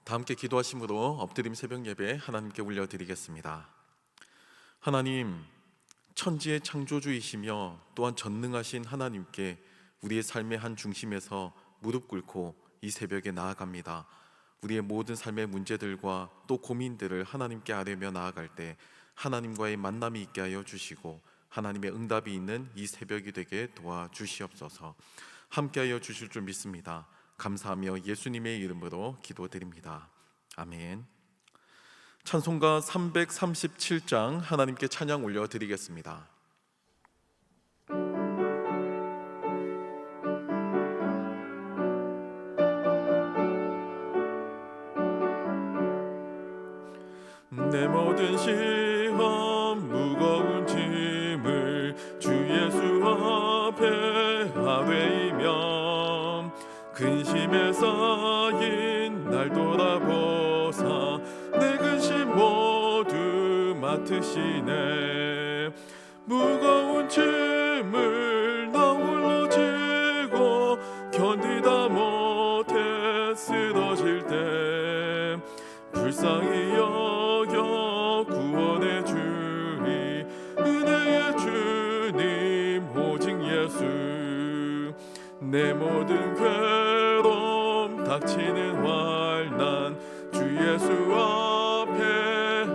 다 함께 기도하심으로 엎드림 새벽 예배 하나님께 올려드리겠습니다. 하나님, 천지의 창조주이시며 또한 전능하신 하나님께 우리의 삶의 한 중심에서 무릎 꿇고 이 새벽에 나아갑니다. 우리의 모든 삶의 문제들과 또 고민들을 하나님께 아뢰며 나아갈 때 하나님과의 만남이 있게 하여 주시고 하나님의 응답이 있는 이 새벽이 되게 도와주시옵소서. 함께하여 주실 줄 믿습니다. 감사하며 예수님의 이름으로 기도드립니다. 아멘. 찬송가 337장 하나님께 찬양 올려드리겠습니다. 내 모든 시험 무거운 짐을 주 예수 앞에 아뢰이며 근심에 쌓인 날 돌아보사 내 근심 모두 맡으시네. 무거운 짐을 나 홀로 지고 견디다 못해 쓰러질 때 불쌍히 여겨 구원의 주님 은혜의 주님 오직 예수. 내 모든 괴로움 닥치는 환난 주 예수 앞에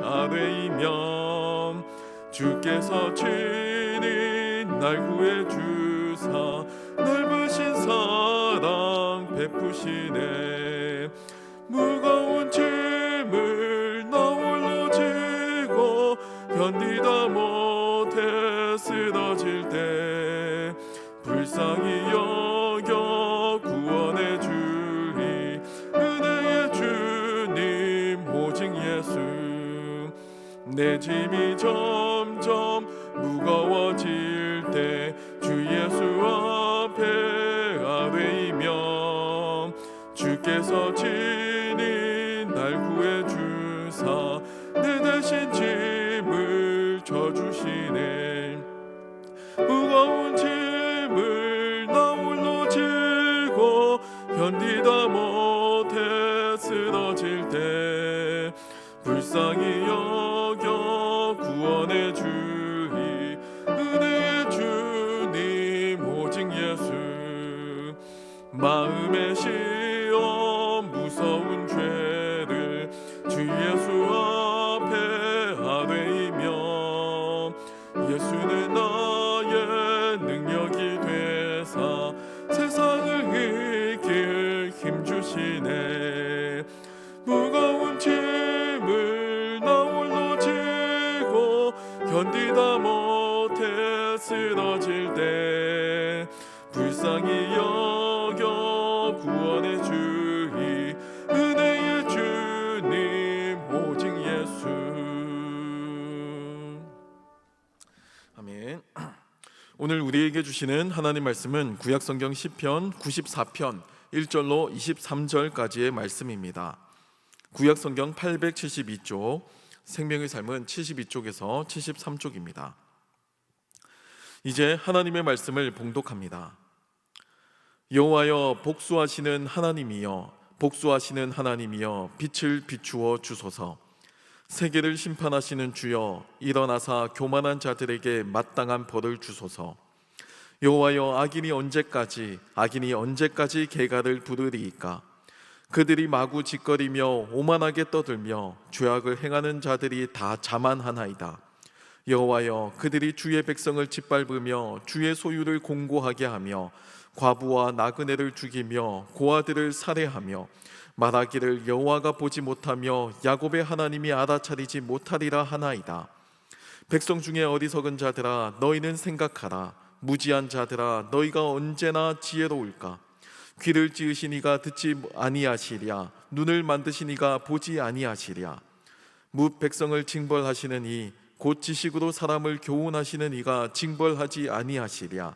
아뢰이며 주께서 친히 날 구해 주사 넓으신 사랑 베푸시네. 무거운 짐을 나 홀로 지고 견디다 못해 쓰러질 때 불쌍히 여겨 구원의 주님 은혜의 주님 오직 예수. 내 짐이 점점 무거워질 때 주 예수 앞에 아뢰이며 주께서 친히 날 구해 주사 내 대신 짐을 져주시네. 무거운 짐을 나 홀로 지고 견디다 못해 쓰러질 때 불쌍히 여겨 구원의 주님 은혜의 주님 오직 예수. 마음의 시험 무서운 죄를 주 예수 앞에 아뢰이며 예수는 나의 능력이 되사 세상을 이길 힘 주시네. 무거운 짐을 나 홀로 지고 견디다 못해 쓰러질 때 불쌍히 여겨 구원의 주님 은혜의 주님 오직 예수. 아멘. 오늘 우리에게 주시는 하나님 말씀은 구약성경 시편 94편 1절로 23절까지의 말씀입니다. 구약성경 872쪽, 생명의 삶은 72쪽에서 73쪽입니다. 이제 하나님의 말씀을 봉독합니다. 여호와여 복수하시는 하나님이여 복수하시는 하나님이여 빛을 비추어 주소서. 세계를 심판하시는 주여 일어나사 교만한 자들에게 마땅한 벌을 주소서. 여호와여 악인이 언제까지 개가를 부르리이까. 그들이 마구 짓거리며 오만하게 떠들며 죄악을 행하는 자들이 다 자만하나이다. 여호와여 그들이 주의 백성을 짓밟으며 주의 소유를 공고하게 하며 과부와 나그네를 죽이며 고아들을 살해하며 말하기를 여호와가 보지 못하며 야곱의 하나님이 알아차리지 못하리라 하나이다. 백성 중에 어리석은 자들아 너희는 생각하라. 무지한 자들아 너희가 언제나 지혜로울까. 귀를 찌으신 이가 듣지 아니하시랴. 눈을 만드신 이가 보지 아니하시랴. 뭇 백성을 징벌하시는 이 곧 지식으로 사람을 교훈하시는 이가 징벌하지 아니하시랴.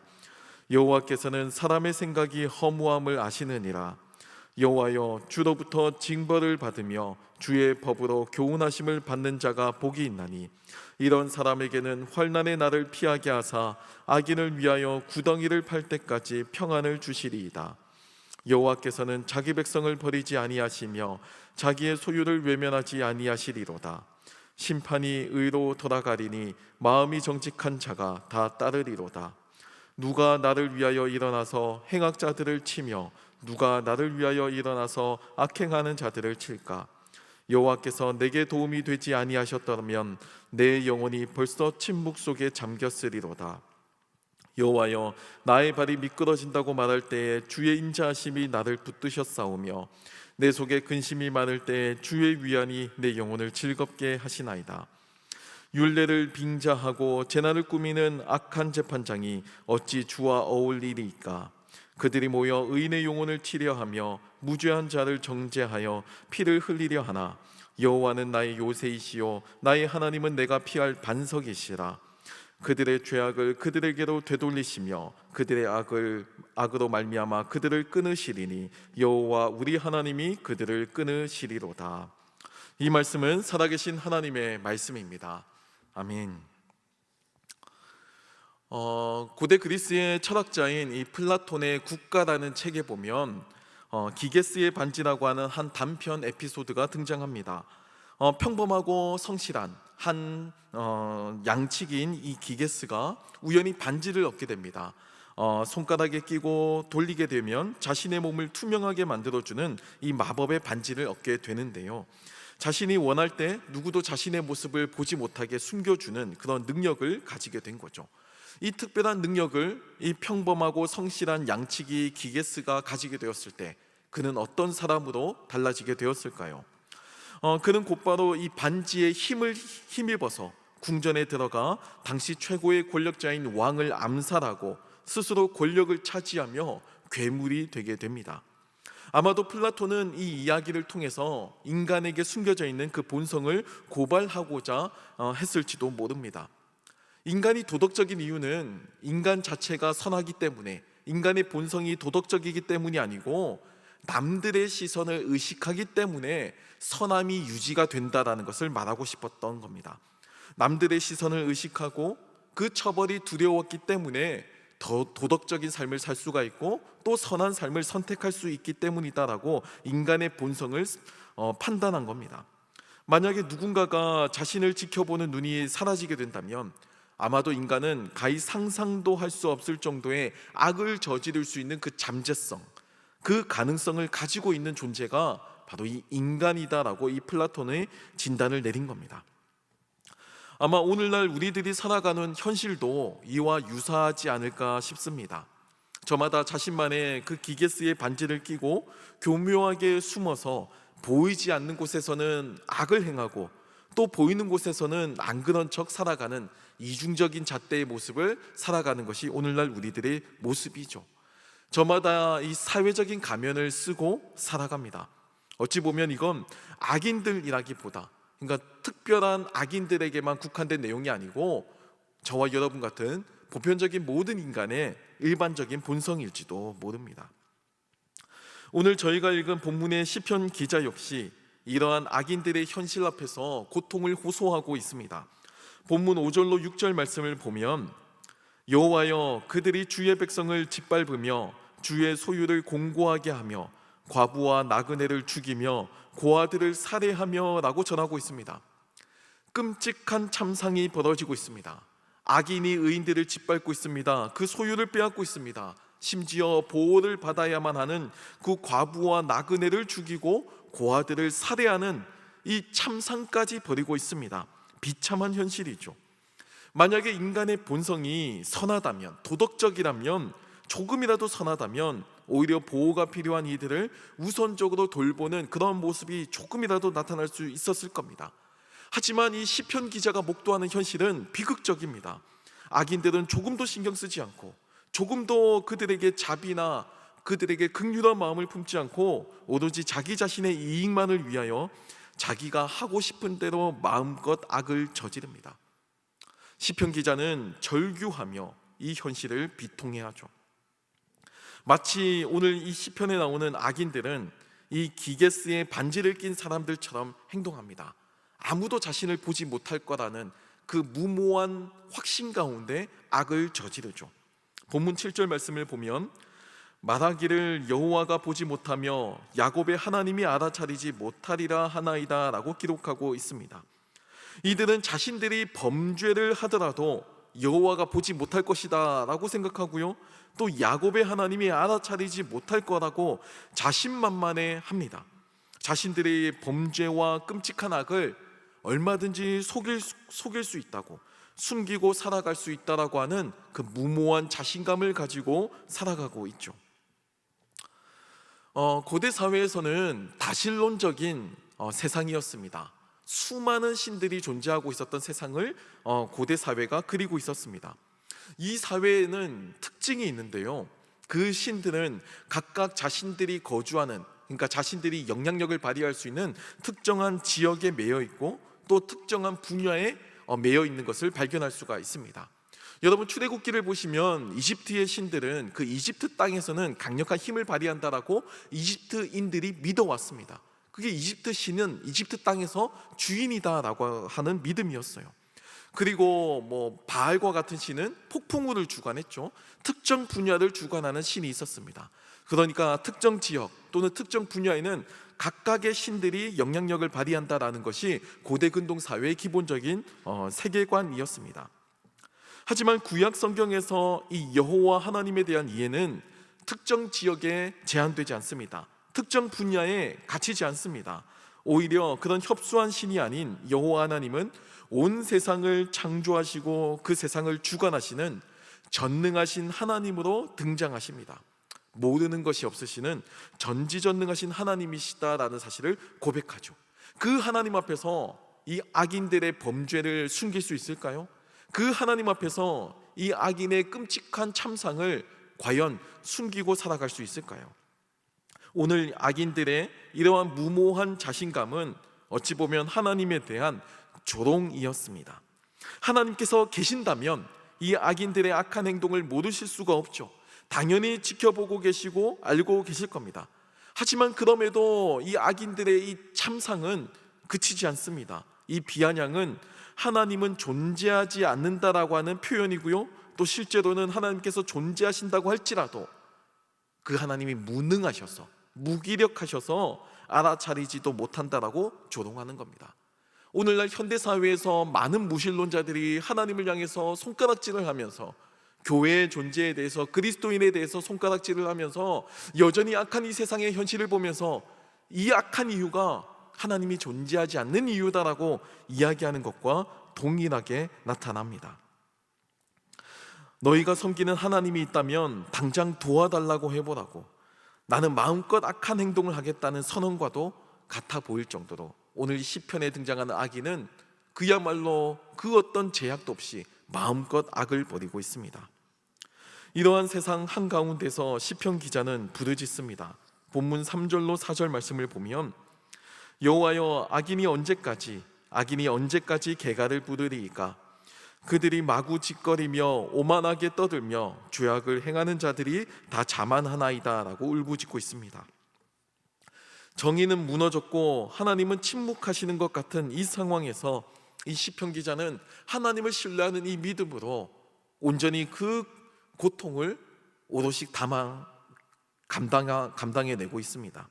여호와께서는 사람의 생각이 허무함을 아시느니라. 여호와여 주로부터 징벌을 받으며 주의 법으로 교훈하심을 받는 자가 복이 있나니 이런 사람에게는 환난의 날을 피하게 하사 악인을 위하여 구덩이를 팔 때까지 평안을 주시리이다. 여호와께서는 자기 백성을 버리지 아니하시며 자기의 소유를 외면하지 아니하시리로다. 심판이 의로 돌아가리니 마음이 정직한 자가 다 따르리로다. 누가 나를 위하여 일어나서 행악자들을 치며 누가 나를 위하여 일어나서 악행하는 자들을 칠까? 여호와께서 내게 도움이 되지 아니하셨다면 내 영혼이 벌써 침묵 속에 잠겼으리로다. 여호와여, 나의 발이 미끄러진다고 말할 때에 주의 인자하심이 나를 붙드셨사오며 내 속에 근심이 많을 때에 주의 위안이 내 영혼을 즐겁게 하시나이다. 율례를 빙자하고 재난을 꾸미는 악한 재판장이 어찌 주와 어울리리이까? 그들이 모여 의인의 영혼을 치려하며 무죄한 자를 정죄하여 피를 흘리려 하나 여호와는 나의 요새이시요 나의 하나님은 내가 피할 반석이시라. 그들의 죄악을 그들에게로 되돌리시며 그들의 악으로 말미암아 그들을 끊으시리니 여호와 우리 하나님이 그들을 끊으시리로다. 이 말씀은 살아계신 하나님의 말씀입니다. 아멘. 고대 그리스의 철학자인 이 플라톤의 국가라는 책에 보면 기게스의 반지라고 하는 한 단편 에피소드가 등장합니다. 평범하고 성실한 한 양치기인 이 기게스가 우연히 반지를 얻게 됩니다. 손가락에 끼고 돌리게 되면 자신의 몸을 투명하게 만들어주는 이 마법의 반지를 얻게 되는데요, 자신이 원할 때 누구도 자신의 모습을 보지 못하게 숨겨주는 그런 능력을 가지게 된 거죠. 이 특별한 능력을 이 평범하고 성실한 양치기 기게스가 가지게 되었을 때 그는 어떤 사람으로 달라지게 되었을까요? 그는 곧바로 이 반지의 힘을 힘입어서 궁전에 들어가 당시 최고의 권력자인 왕을 암살하고 스스로 권력을 차지하며 괴물이 되게 됩니다. 아마도 플라톤은 이 이야기를 통해서 인간에게 숨겨져 있는 그 본성을 고발하고자 했을지도 모릅니다. 인간이 도덕적인 이유는 인간 자체가 선하기 때문에, 인간의 본성이 도덕적이기 때문이 아니고 남들의 시선을 의식하기 때문에 선함이 유지가 된다라는 것을 말하고 싶었던 겁니다. 남들의 시선을 의식하고 그 처벌이 두려웠기 때문에 더 도덕적인 삶을 살 수가 있고 또 선한 삶을 선택할 수 있기 때문이다라고 인간의 본성을 판단한 겁니다. 만약에 누군가가 자신을 지켜보는 눈이 사라지게 된다면 아마도 인간은 가히 상상도 할 수 없을 정도의 악을 저지를 수 있는 그 잠재성, 그 가능성을 가지고 있는 존재가 바로 이 인간이다라고 이 플라톤의 진단을 내린 겁니다. 아마 오늘날 우리들이 살아가는 현실도 이와 유사하지 않을까 싶습니다. 저마다 자신만의 그 기게스의 반지를 끼고 교묘하게 숨어서 보이지 않는 곳에서는 악을 행하고 또 보이는 곳에서는 안 그런 척 살아가는 이중적인 잣대의 모습을 살아가는 것이 오늘날 우리들의 모습이죠. 저마다 이 사회적인 가면을 쓰고 살아갑니다. 어찌 보면 이건 악인들이라기보다, 그러니까 특별한 악인들에게만 국한된 내용이 아니고 저와 여러분 같은 보편적인 모든 인간의 일반적인 본성일지도 모릅니다. 오늘 저희가 읽은 본문의 시편 기자 역시 이러한 악인들의 현실 앞에서 고통을 호소하고 있습니다. 본문 5절로 6절 말씀을 보면 여호와여, 그들이 주의 백성을 짓밟으며 주의 소유를 공고하게 하며 과부와 나그네를 죽이며 고아들을 살해하며 라고 전하고 있습니다. 끔찍한 참상이 벌어지고 있습니다. 악인이 의인들을 짓밟고 있습니다. 그 소유를 빼앗고 있습니다. 심지어 보호를 받아야만 하는 그 과부와 나그네를 죽이고 고아들을 살해하는 이 참상까지 벌이고 있습니다. 비참한 현실이죠. 만약에 인간의 본성이 선하다면, 도덕적이라면, 조금이라도 선하다면 오히려 보호가 필요한 이들을 우선적으로 돌보는 그런 모습이 조금이라도 나타날 수 있었을 겁니다. 하지만 이 시편 기자가 목도하는 현실은 비극적입니다. 악인들은 조금도 신경 쓰지 않고 조금도 그들에게 자비나 그들에게 긍휼한 마음을 품지 않고 오로지 자기 자신의 이익만을 위하여 자기가 하고 싶은 대로 마음껏 악을 저지릅니다. 시편 기자는 절규하며 이 현실을 비통해하죠. 마치 오늘 이 시편에 나오는 악인들은 이 기게스의 반지를 낀 사람들처럼 행동합니다. 아무도 자신을 보지 못할 거라는 그 무모한 확신 가운데 악을 저지르죠. 본문 7절 말씀을 보면 말하기를 여호와가 보지 못하며 야곱의 하나님이 알아차리지 못하리라 하나이다 라고 기록하고 있습니다. 이들은 자신들이 범죄를 하더라도 여호와가 보지 못할 것이다 라고 생각하고요, 또 야곱의 하나님이 알아차리지 못할 거라고 자신만만해 합니다. 자신들의 범죄와 끔찍한 악을 얼마든지 속일 수 있다고, 숨기고 살아갈 수 있다라고 하는 그 무모한 자신감을 가지고 살아가고 있죠. 고대 사회에서는 다신론적인 세상이었습니다. 수많은 신들이 존재하고 있었던 세상을 고대 사회가 그리고 있었습니다. 이 사회에는 특징이 있는데요, 그 신들은 각각 자신들이 거주하는, 그러니까 자신들이 영향력을 발휘할 수 있는 특정한 지역에 매여 있고 또 특정한 분야에 매여 있는 것을 발견할 수가 있습니다. 여러분, 출애굽기를 보시면 이집트의 신들은 그 이집트 땅에서는 강력한 힘을 발휘한다라고 이집트인들이 믿어왔습니다. 그게 이집트 신은 이집트 땅에서 주인이다라고 하는 믿음이었어요. 그리고 바알과 같은 신은 폭풍우를 주관했죠. 특정 분야를 주관하는 신이 있었습니다. 그러니까 특정 지역 또는 특정 분야에는 각각의 신들이 영향력을 발휘한다라는 것이 고대 근동 사회의 기본적인 세계관이었습니다. 하지만 구약 성경에서 이 여호와 하나님에 대한 이해는 특정 지역에 제한되지 않습니다. 특정 분야에 갇히지 않습니다. 오히려 그런 협소한 신이 아닌 여호와 하나님은 온 세상을 창조하시고 그 세상을 주관하시는 전능하신 하나님으로 등장하십니다. 모르는 것이 없으시는 전지전능하신 하나님이시다라는 사실을 고백하죠. 그 하나님 앞에서 이 악인들의 범죄를 숨길 수 있을까요? 그 하나님 앞에서 이 악인의 끔찍한 참상을 과연 숨기고 살아갈 수 있을까요? 오늘 악인들의 이러한 무모한 자신감은 어찌 보면 하나님에 대한 조롱이었습니다. 하나님께서 계신다면 이 악인들의 악한 행동을 모르실 수가 없죠. 당연히 지켜보고 계시고 알고 계실 겁니다. 하지만 그럼에도 이 악인들의 이 참상은 그치지 않습니다. 이 비아냥은 하나님은 존재하지 않는다라고 하는 표현이고요, 또 실제로는 하나님께서 존재하신다고 할지라도 그 하나님이 무능하셔서 무기력하셔서 알아차리지도 못한다라고 조롱하는 겁니다. 오늘날 현대사회에서 많은 무신론자들이 하나님을 향해서 손가락질을 하면서 교회의 존재에 대해서, 그리스도인에 대해서 손가락질을 하면서 여전히 악한 이 세상의 현실을 보면서 이 악한 이유가 하나님이 존재하지 않는 이유다라고 이야기하는 것과 동일하게 나타납니다. 너희가 섬기는 하나님이 있다면 당장 도와달라고 해보라고, 나는 마음껏 악한 행동을 하겠다는 선언과도 같아 보일 정도로 오늘 시편에 등장하는 악인은 그야말로 그 어떤 제약도 없이 마음껏 악을 벌이고 있습니다. 이러한 세상 한가운데서 시편 기자는 부르짖습니다. 본문 3절로 4절 말씀을 보면, 여호와여, 악인이 언제까지 개가를 부르리이까? 그들이 마구 짓거리며 오만하게 떠들며 죄악을 행하는 자들이 다 자만하나이다 라고 울부짖고 있습니다. 정의는 무너졌고 하나님은 침묵하시는 것 같은 이 상황에서 이 시편 기자는 하나님을 신뢰하는 이 믿음으로 온전히 그 고통을 오롯이 감당해내고 있습니다.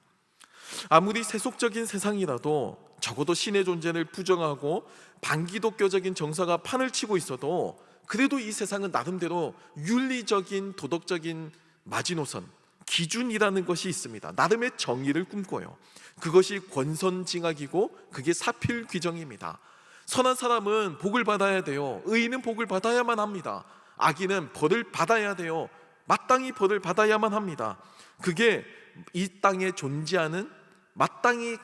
아무리 세속적인 세상이라도 적어도 신의 존재를 부정하고 반기독교적인 정서가 판을 치고 있어도 그래도 이 세상은 나름대로 윤리적인 도덕적인 마지노선, 기준이라는 것이 있습니다. 나름의 정의를 꿈꿔요. 그것이 권선징악이고 그게 사필귀정입니다. 선한 사람은 복을 받아야 돼요. 의인은 복을 받아야만 합니다. 악인은 벌을 받아야 돼요. 마땅히 벌을 받아야만 합니다. 그게 이 땅에 존재하는, 마땅히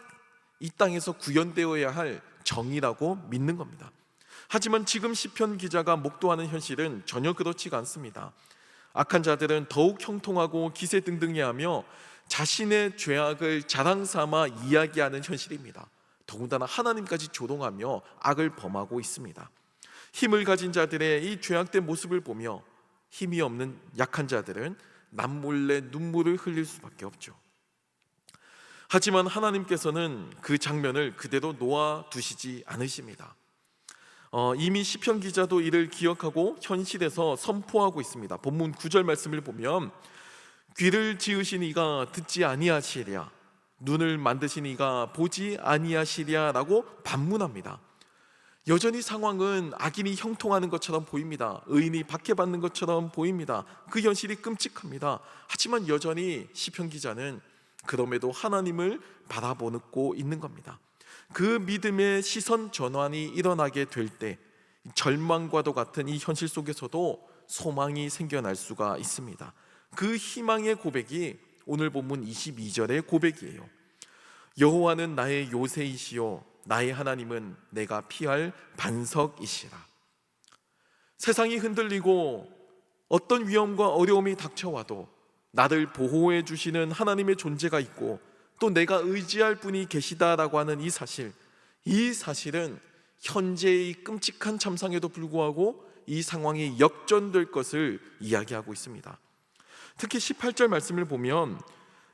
이 땅에서 구현되어야 할 정의라고 믿는 겁니다. 하지만 지금 시편 기자가 목도하는 현실은 전혀 그렇지가 않습니다. 악한 자들은 더욱 형통하고 기세등등해하며 자신의 죄악을 자랑삼아 이야기하는 현실입니다. 더군다나 하나님까지 조롱하며 악을 범하고 있습니다. 힘을 가진 자들의 이 죄악된 모습을 보며 힘이 없는 약한 자들은 남몰래 눈물을 흘릴 수밖에 없죠. 하지만 하나님께서는 그 장면을 그대로 놓아두시지 않으십니다. 이미 시편 기자도 이를 기억하고 현실에서 선포하고 있습니다. 본문 9절 말씀을 보면, 귀를 지으신 이가 듣지 아니하시랴, 눈을 만드신 이가 보지 아니하시랴 라고 반문합니다. 여전히 상황은 악인이 형통하는 것처럼 보입니다. 의인이 박해받는 것처럼 보입니다. 그 현실이 끔찍합니다. 하지만 여전히 시편 기자는 그럼에도 하나님을 바라보고 있는 겁니다. 그 믿음의 시선 전환이 일어나게 될 때 절망과도 같은 이 현실 속에서도 소망이 생겨날 수가 있습니다. 그 희망의 고백이 오늘 본문 22절의 고백이에요. 여호와는 나의 요새이시요 나의 하나님은 내가 피할 반석이시라. 세상이 흔들리고 어떤 위험과 어려움이 닥쳐와도 나를 보호해 주시는 하나님의 존재가 있고 또 내가 의지할 분이 계시다라고 하는 이 사실은 현재의 끔찍한 참상에도 불구하고 이 상황이 역전될 것을 이야기하고 있습니다. 특히 18절 말씀을 보면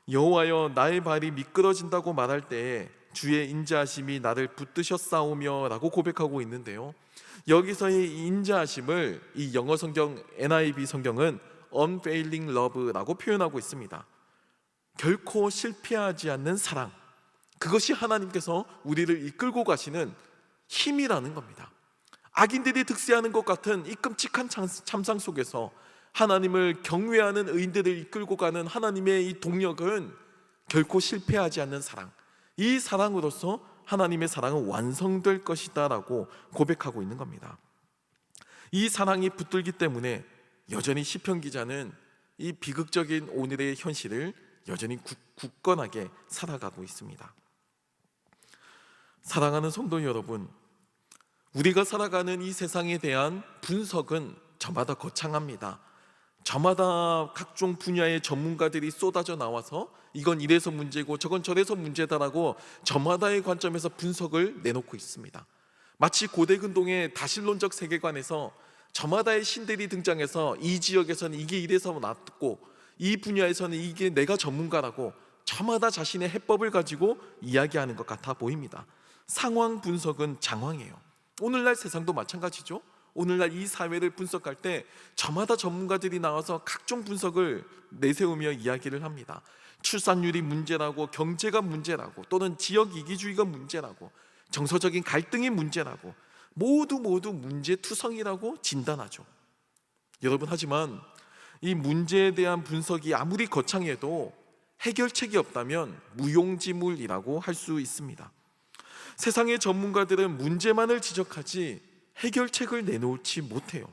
여호와여 나의 발이 미끄러진다고 말할 때 주의 인자하심이 나를 붙드셨사오며 라고 고백하고 있는데요, 여기서의 인자하심을 이 영어 성경 NIV 성경은 unfailing love라고 표현하고 있습니다. 결코 실패하지 않는 사랑, 그것이 하나님께서 우리를 이끌고 가시는 힘이라는 겁니다. 악인들이 득세하는 것 같은 이 끔찍한 참상 속에서 하나님을 경외하는 의인들을 이끌고 가는 하나님의 이 동력은 결코 실패하지 않는 사랑, 이 사랑으로서 하나님의 사랑은 완성될 것이다 라고 고백하고 있는 겁니다. 이 사랑이 붙들기 때문에 여전히 시편 기자는 이 비극적인 오늘의 현실을 여전히 굳건하게 살아가고 있습니다. 사랑하는 성도 여러분, 우리가 살아가는 이 세상에 대한 분석은 저마다 거창합니다. 저마다 각종 분야의 전문가들이 쏟아져 나와서 이건 이래서 문제고 저건 저래서 문제다라고 저마다의 관점에서 분석을 내놓고 있습니다. 마치 고대 근동의 다신론적 세계관에서 저마다의 신들이 등장해서 이 지역에서는 이게 이래서 낫고 이 분야에서는 이게 내가 전문가라고 저마다 자신의 해법을 가지고 이야기하는 것 같아 보입니다. 상황 분석은 장황해요. 오늘날 세상도 마찬가지죠. 오늘날 이 사회를 분석할 때 저마다 전문가들이 나와서 각종 분석을 내세우며 이야기를 합니다. 출산율이 문제라고, 경제가 문제라고, 또는 지역 이기주의가 문제라고, 정서적인 갈등이 문제라고, 모두 문제투성이라고 진단하죠. 여러분, 하지만 이 문제에 대한 분석이 아무리 거창해도 해결책이 없다면 무용지물이라고 할 수 있습니다. 세상의 전문가들은 문제만을 지적하지 해결책을 내놓지 못해요.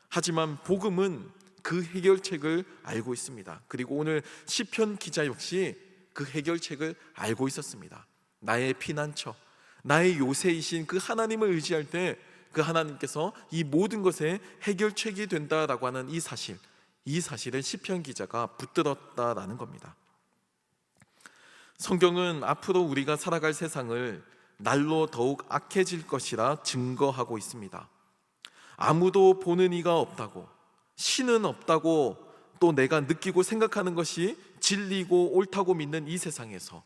하지만 복음은 그 해결책을 알고 있습니다. 그리고 오늘 시편 기자 역시 그 해결책을 알고 있었습니다. 나의 피난처, 나의 요새이신 그 하나님을 의지할 때 그 하나님께서 이 모든 것의 해결책이 된다라고 하는 이 사실을 시편 기자가 붙들었다라는 겁니다. 성경은 앞으로 우리가 살아갈 세상을 날로 더욱 악해질 것이라 증거하고 있습니다. 아무도 보는 이가 없다고, 신은 없다고 또 내가 느끼고 생각하는 것이 진리고 옳다고 믿는 이 세상에서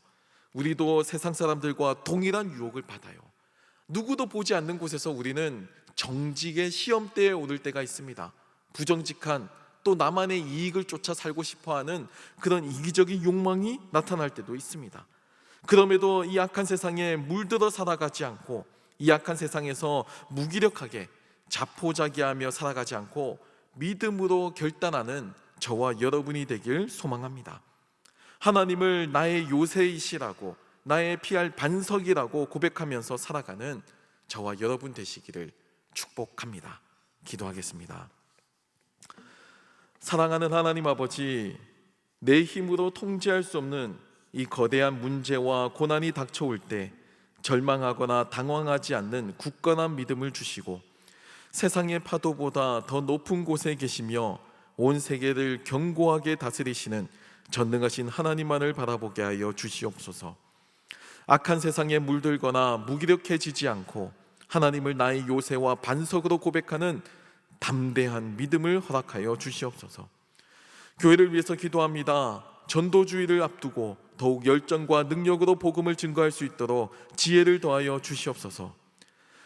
우리도 세상 사람들과 동일한 유혹을 받아요. 누구도 보지 않는 곳에서 우리는 정직의 시험대에 오를 때가 있습니다. 부정직한, 또 나만의 이익을 쫓아 살고 싶어하는 그런 이기적인 욕망이 나타날 때도 있습니다. 그럼에도 이 악한 세상에 물들어 살아가지 않고, 이 악한 세상에서 무기력하게 자포자기하며 살아가지 않고 믿음으로 결단하는 저와 여러분이 되길 소망합니다. 하나님을 나의 요새이시라고, 나의 피할 반석이라고 고백하면서 살아가는 저와 여러분 되시기를 축복합니다. 기도하겠습니다. 사랑하는 하나님 아버지, 내 힘으로 통제할 수 없는 이 거대한 문제와 고난이 닥쳐올 때 절망하거나 당황하지 않는 굳건한 믿음을 주시고, 세상의 파도보다 더 높은 곳에 계시며 온 세계를 견고하게 다스리시는 전능하신 하나님만을 바라보게 하여 주시옵소서. 악한 세상에 물들거나 무기력해지지 않고 하나님을 나의 요새와 반석으로 고백하는 담대한 믿음을 허락하여 주시옵소서. 교회를 위해서 기도합니다. 전도주의를 앞두고 더욱 열정과 능력으로 복음을 증거할 수 있도록 지혜를 더하여 주시옵소서.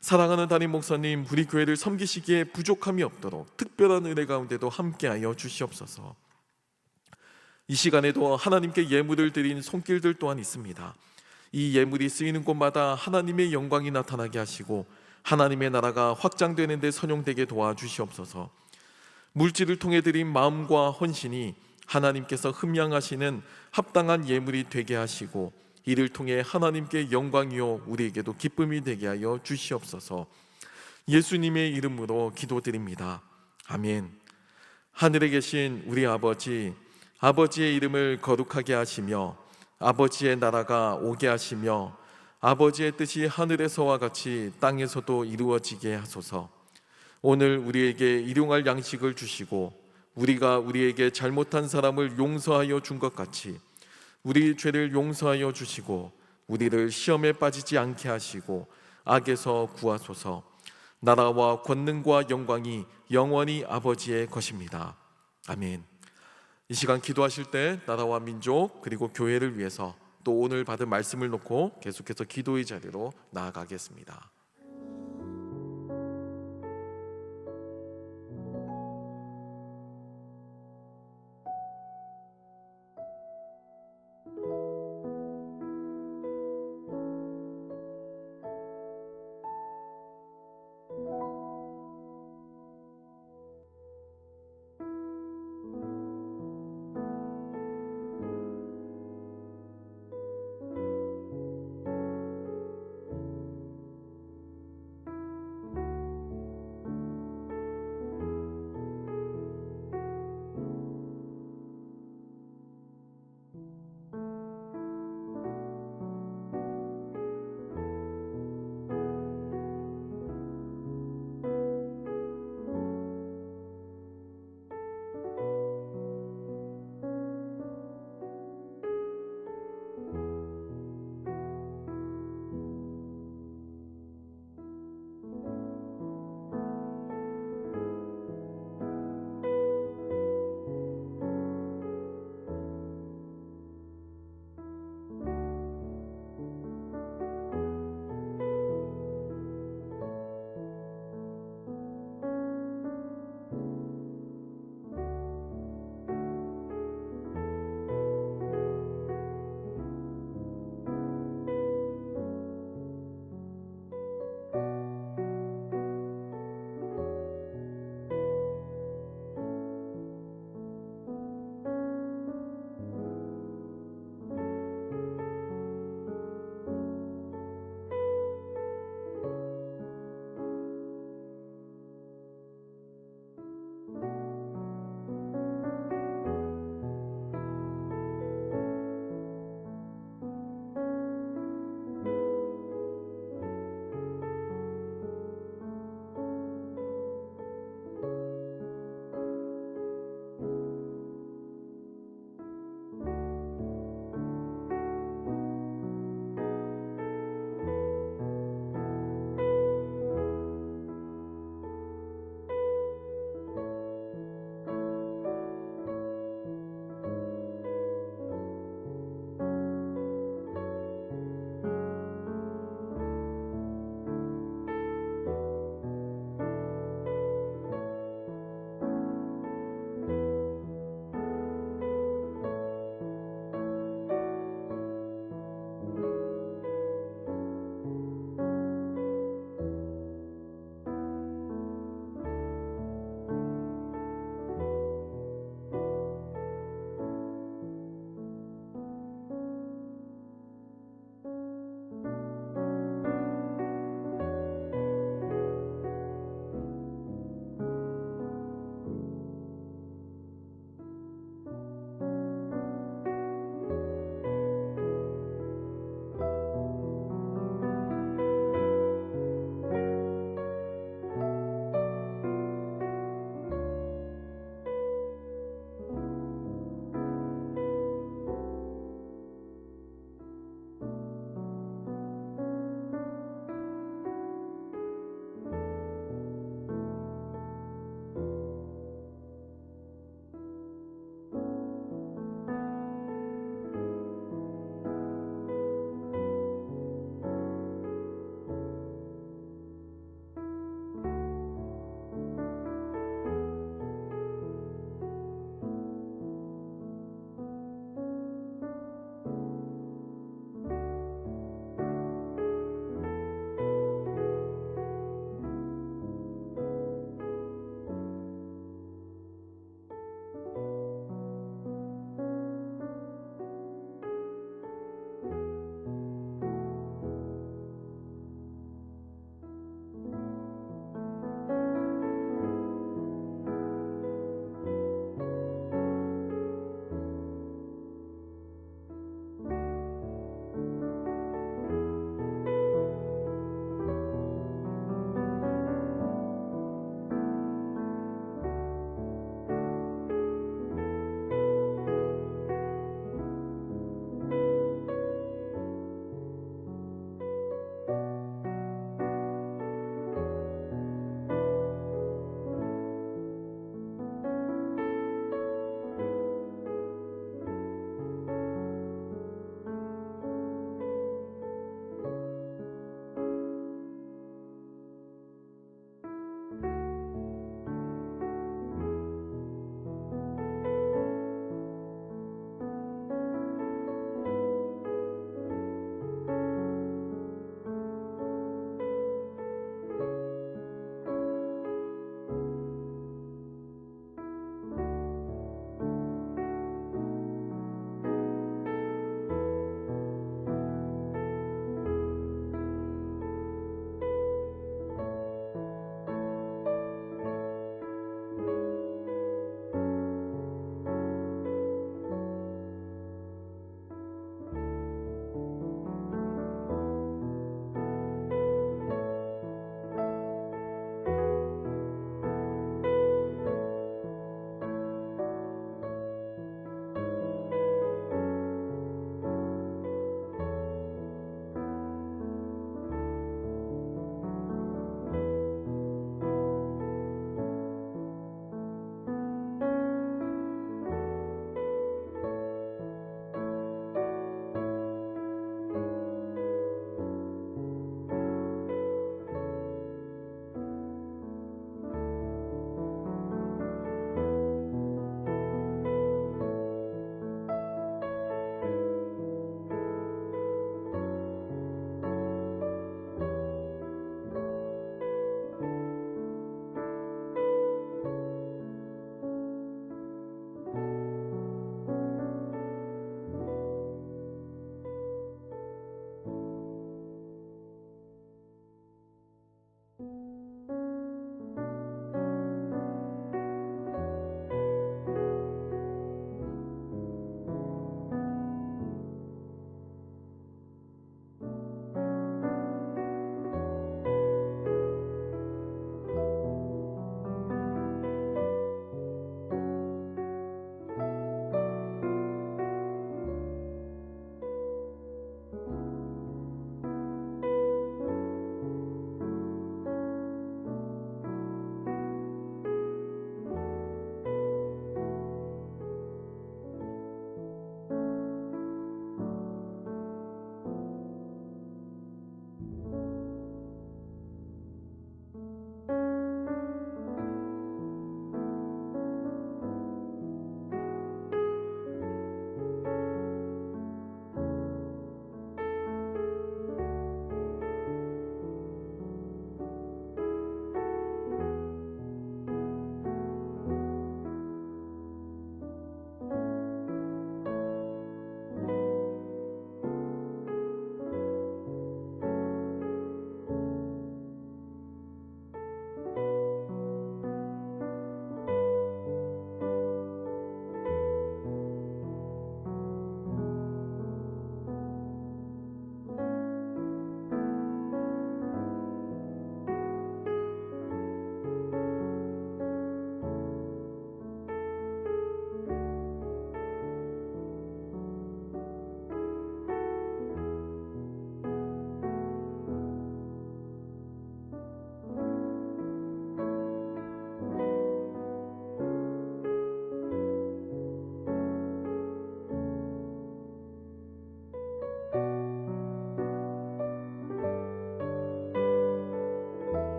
사랑하는 담임 목사님, 우리 교회를 섬기시기에 부족함이 없도록 특별한 은혜 가운데도 함께하여 주시옵소서. 이 시간에도 하나님께 예물을 드린 손길들 또한 있습니다. 이 예물이 쓰이는 곳마다 하나님의 영광이 나타나게 하시고 하나님의 나라가 확장되는 데 선용되게 도와주시옵소서. 물질을 통해 드린 마음과 헌신이 하나님께서 흠양하시는 합당한 예물이 되게 하시고 이를 통해 하나님께 영광이요 우리에게도 기쁨이 되게 하여 주시옵소서. 예수님의 이름으로 기도드립니다. 아멘. 하늘에 계신 우리 아버지, 아버지의 이름을 거룩하게 하시며 아버지의 나라가 오게 하시며 아버지의 뜻이 하늘에서와 같이 땅에서도 이루어지게 하소서. 오늘 우리에게 일용할 양식을 주시고 우리가 우리에게 잘못한 사람을 용서하여 준 것 같이 우리 죄를 용서하여 주시고 우리를 시험에 빠지지 않게 하시고 악에서 구하소서. 나라와 권능과 영광이 영원히 아버지의 것입니다. 아멘. 이 시간 기도하실 때 나라와 민족 그리고 교회를 위해서 또 오늘 받은 말씀을 놓고 계속해서 기도의 자리로 나아가겠습니다.